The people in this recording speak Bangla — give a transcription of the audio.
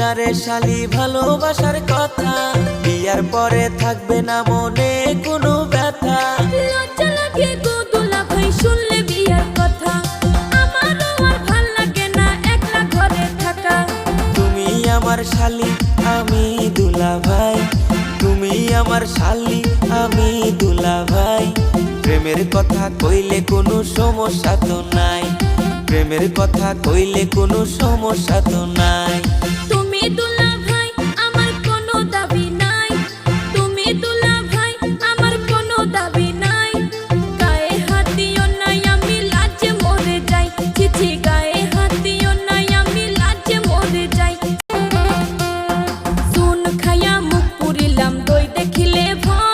আরে শালি ভালোবাসার কথা, বিয়ার পরে থাকবে না মনে কোনো ব্যথা। লজ্জা লাগে গো দুলা ভাই শুনলে বিয়ার কথা, আমারও আর ভাল লাগে না একলা ঘরে থাকা। তুমি আমার শালি আমি দুলা ভাই, তুমি আমার শালি আমি দুলা ভাই। প্রেমের কথা কইলে কোনো সমস্যা তো নাই, প্রেমের কথা কইলে কোনো সমস্যা তো নাই।